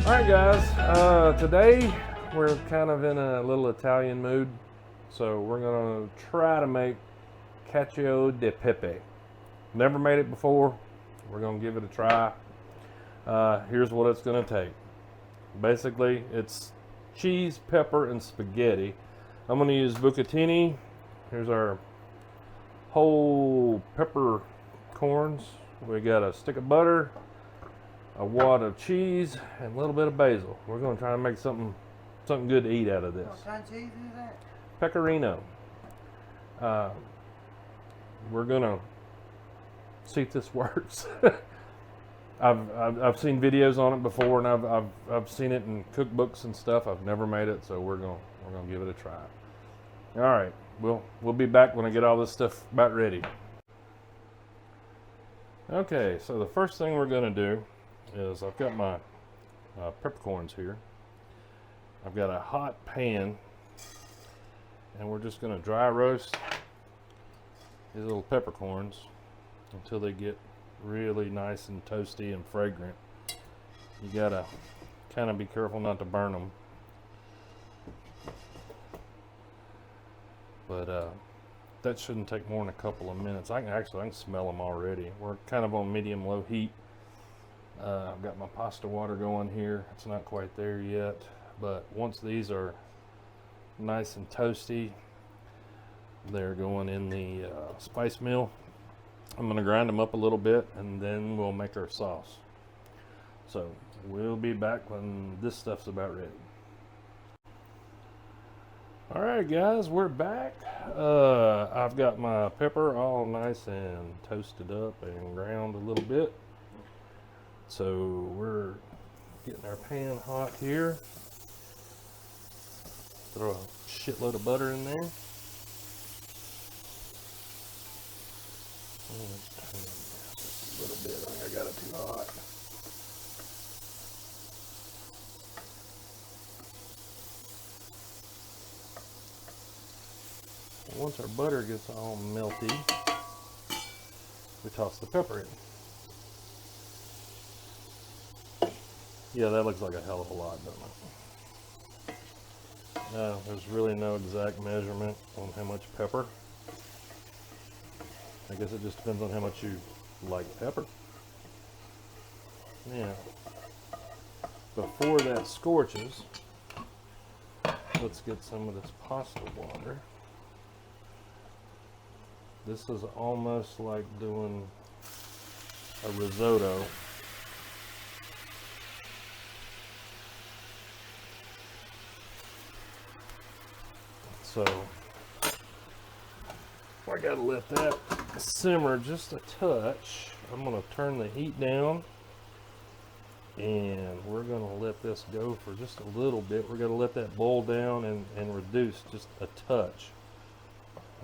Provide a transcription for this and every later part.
Alright guys, today we're kind of in a little Italian mood, so we're going to try to make Cacio de Pepe. Never made it before, we're going to give it a try. Here's what it's going to take. Basically, it's cheese, pepper, and spaghetti. I'm going to use bucatini. Here's our whole pepper corns. We got a stick of butter, a wad of cheese, and a little bit of basil. We're going to try to make something good to eat out of this. What kind of cheese is that? Pecorino. We're going to see if this works. I've seen videos on it before, and I've seen it in cookbooks and stuff. I've never made it, so we're going to give it a try. All right, we'll be back when I get all this stuff about ready. Okay, so the first thing we're going to do is I've got my peppercorns here. I've got a hot pan, and we're just going to dry roast these little peppercorns until they get really nice and toasty and fragrant. You gotta kind of be careful not to burn them, but that shouldn't take more than a couple of minutes. I can smell them already. We're kind of on medium-low heat. I've got my pasta water going here. It's not quite there yet, but once these are nice and toasty, they're going in the spice mill. I'm going to grind them up a little bit, and then we'll make our sauce. So we'll be back when this stuff's about ready. Alright guys, we're back. I've got my pepper all nice and toasted up and ground a little bit. So we're getting our pan hot here. Throw a shitload of butter in there. Turn it down just a little bit. I think I got it too hot. Once our butter gets all melty, we toss the pepper in. Yeah, that looks like a hell of a lot, doesn't it? No, there's really no exact measurement on how much pepper. I guess it just depends on how much you like pepper. Now, before that scorches, let's get some of this pasta water. This is almost like doing a risotto. So I gotta let that simmer just a touch. I'm gonna turn the heat down, and we're gonna let this go for just a little bit. We're gonna let that boil down and reduce just a touch.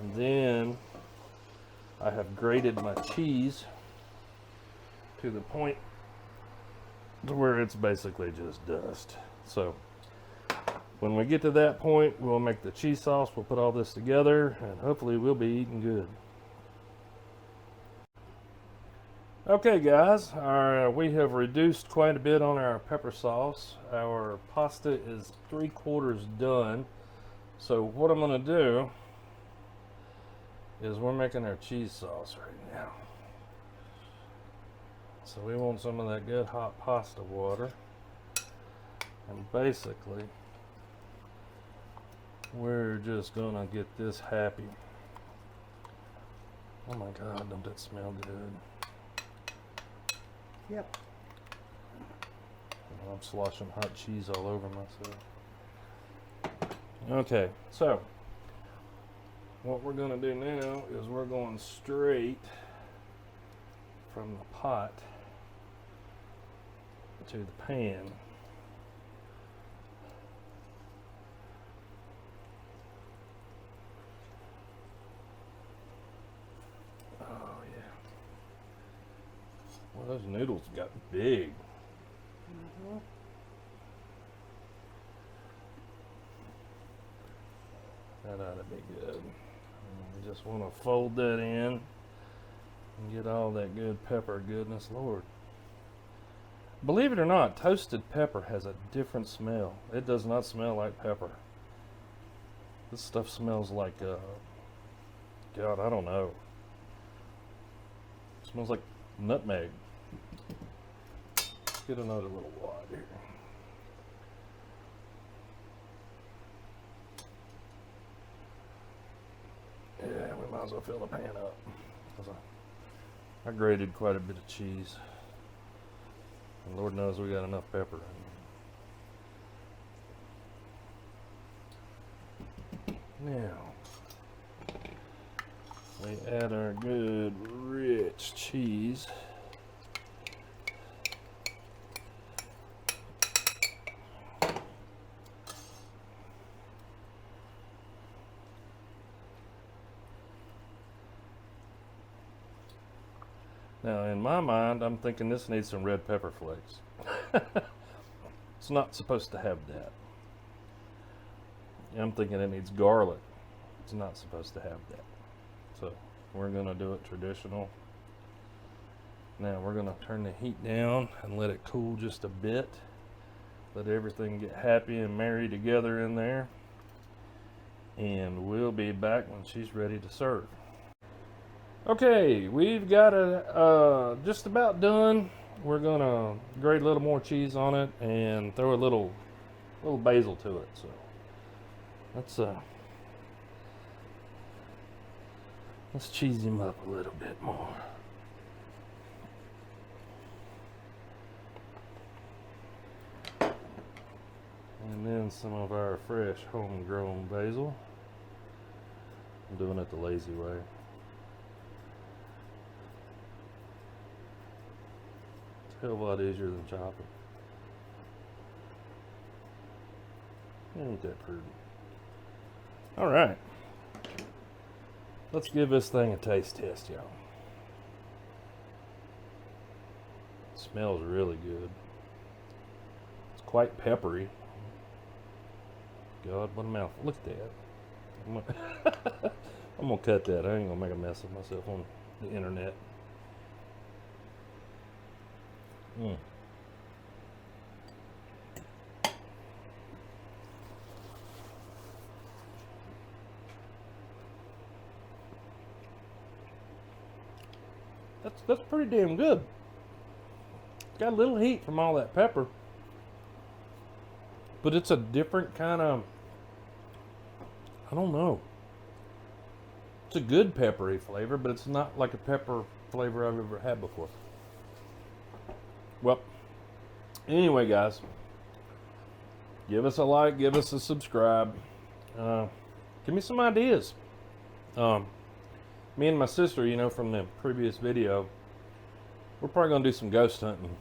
And then I have grated my cheese to the point to where it's basically just dust. So when we get to that point, we'll make the cheese sauce. We'll put all this together, and hopefully we'll be eating good. Okay guys, we have reduced quite a bit on our pepper sauce. Our pasta is 3/4 done. So what I'm going to do is we're making our cheese sauce right now. So we want some of that good hot pasta water. And basically, we're just gonna get this happy. Oh my God, don't that smell good? Yep. I'm sloshing hot cheese all over myself. Okay, so what we're gonna do now is we're going straight from the pot to the pan. Well, those noodles got big. Mm-hmm. That ought to be good. And you just want to fold that in and get all that good pepper goodness, Lord. Believe it or not, toasted pepper has a different smell. It does not smell like pepper. This stuff smells like, God, I don't know. It smells like nutmeg. Let's get another little wad here. Yeah, we might as well fill the pan up. 'Cause I grated quite a bit of cheese. And Lord knows we got enough pepper in here. Now, we add our good rich cheese. Now, in my mind, I'm thinking this needs some red pepper flakes. It's not supposed to have that. I'm thinking it needs garlic. It's not supposed to have that. So, we're going to do it traditional. Now, we're going to turn the heat down and let it cool just a bit. Let everything get happy and marry together in there. And we'll be back when she's ready to serve. Okay, we've got it just about done. We're gonna grate a little more cheese on it and throw a little basil to it. So let's cheese him up a little bit more. And then some of our fresh homegrown basil. I'm doing it the lazy way. A hell of a lot easier than chopping. Ain't that pretty? All right, let's give this thing a taste test, y'all. It smells really good. It's quite peppery. God, what a mouthful! Look at that. I'm gonna cut that. I ain't gonna make a mess of myself on the internet. That's pretty damn good. Got a little heat from all that pepper, but it's a different kind of, I don't know. It's a good peppery flavor, but it's not like a pepper flavor I've ever had before. Well, anyway, guys, give us a like, give us a subscribe. Give me some ideas. Me and my sister, you know, from the previous video, we're probably going to do some ghost hunting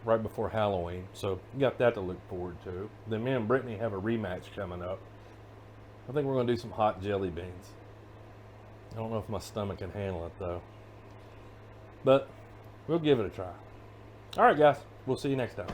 right before Halloween. So you got that to look forward to. Then me and Brittany have a rematch coming up. I think we're going to do some hot jelly beans. I don't know if my stomach can handle it, though. But we'll give it a try. All right, guys. We'll see you next time.